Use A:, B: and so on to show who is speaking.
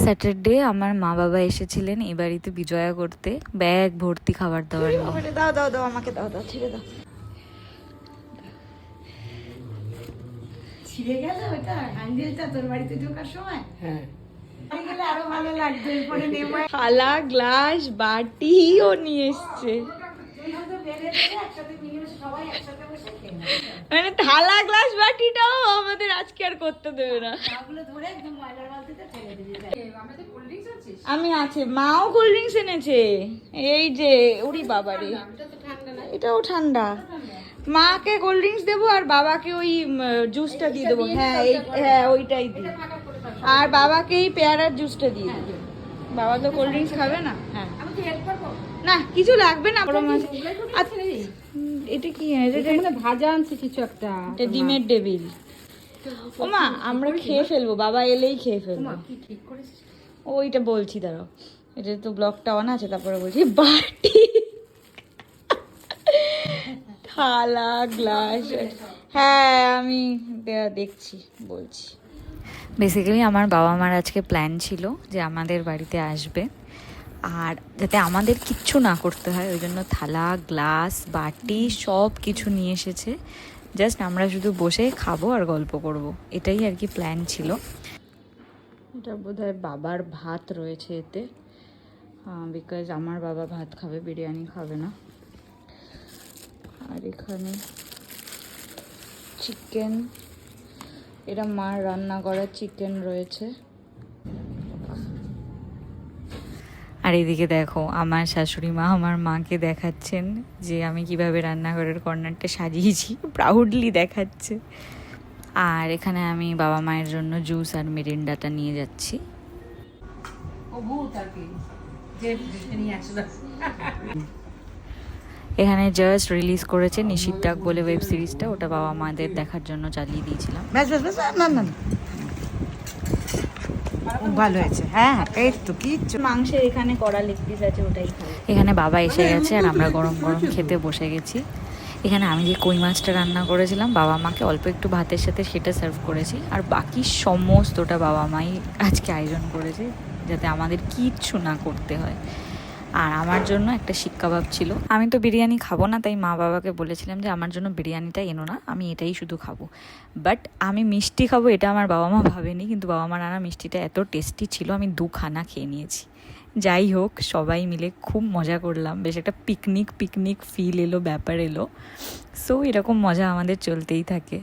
A: Saturday আমার মা বাবা এসেছিলেন এই বাড়িতে বিজয়া করতে, ব্যাগ ভর্তি খাবার দাবার নিয়ে।
B: দাও দাও দাও, আমাকে দাও দাও, ছিঁড়ে দাও। ছিঁড়ে গেল ওটা হ্যান্ডেলটা তোর বাড়িতে ঢোকার সময়। হ্যাঁ, গেলে আরো ভালো লাগবে। এরপরে নেমে
A: থালা গ্লাস বাটিও নিয়ে এসছে, মানে থালা গ্লাস বাটিটাও আমাদের আজকে আর করতে দেবে না। আমি আছে, মাও কোল্ড ড্রিঙ্কস এনেছে। এই যে উড়ি বাবারে, এটাও ঠান্ডা। মাকে কোল্ড ড্রিঙ্কস দেবো আর বাবাকে ওই জুসটা দিয়ে দেবো। হ্যাঁ হ্যাঁ ওইটাই দিই। আর বাবাকে এই পেয়ারার জুসটা দিয়ে দেবো। বাবা তো কোল্ড ড্রিঙ্কস খাবে না। হ্যাঁ না কিছু লাগবে না। এটা কি
B: ভাজা আনছে কিছু একটা,
A: ডিমের টেবিল। ওমা আমরা খেয়ে ফেলবো, বাবা এলেই খেয়ে ফেলবো। ওইটা বলছি, দাঁড়াও, এটা তো ব্লগটা অন আছে, তারপরে বলছি। বাটি, থালা গ্লাস, হ্যাঁ আমি দেখছি, বলছি। বেসিক্যালি আমার বাবা মার আজকে প্ল্যান ছিল যে আমাদের বাড়িতে আসবে, আর যাতে আমাদের কিচ্ছু না করতে হয় ওই জন্য থালা গ্লাস বাটি সব কিছু নিয়ে এসেছে। জাস্ট আমরা শুধু বসে খাবো আর গল্প করব, এটাই আর কি প্ল্যান ছিল। এটা বোধহয় বাবার ভাত রয়েছে এতে, বিকজ আমার বাবা ভাত খাবে, বিরিয়ানি খাবে না। আর এখানে চিকেন, এটা মার রান্না করা চিকেন রয়েছে। আর এদিকে দেখো আমার শাশুড়ি মা আমার মাকে দেখাচ্ছেন যে আমি কিভাবে রান্নাঘরের কর্নারটা সাজিয়েছি, প্রাউডলি দেখাচ্ছে। আর এখানে আমি বাবা মায়ের জন্য জুস আর মিরিন্ডাটা নিয়ে যাচ্ছি। এখানে জাস্ট রিলিজ করেছে নিশিত ডাক বলে ওয়েব সিরিজটা, ওটা বাবা মাদের দেখার জন্য চালিয়ে দিয়েছিলাম।
B: না না না, খুব ভালো হয়েছে। হ্যাঁ এই তো কিচ্ছু।
A: মাংসের এখানে কড়া লেগ পিস আছে, ওটাই খাই। এখানে বাবা এসে গেছে আর আমরা গরম গরম খেতে বসে গেছি। এখানে আমি যে কই মাছটা রান্না করেছিলাম বাবা মাকে অল্প একটু ভাতের সাথে সেটা সার্ভ করেছি, আর বাকি সমস্তটা বাবা মাই আজকে আয়োজন করেছে যাতে আমাদের কিচ্ছু না করতে হয়। আর আমার জন্য একটা শিক কাবাব ছিল। আমি তো বিরিয়ানি খাবো না, তাই মা বাবাকে বলেছিলাম যে আমার জন্য বিরিয়ানিটা এনো না, আমি এটাই শুধু খাবো। বাট আমি মিষ্টি খাবো এটা আমার বাবা মা ভাবেনি, কিন্তু বাবা মার রান্না মিষ্টিটা এত টেস্টি ছিল আমি 2 খানা খেয়ে নিয়েছি। যাই হোক, সবাই মিলে খুব মজা করলাম, বেশ একটা পিকনিক ফিল এলো, ব্যাপার এলো। সো এরকম মজা আমাদের চলতেই থাকে।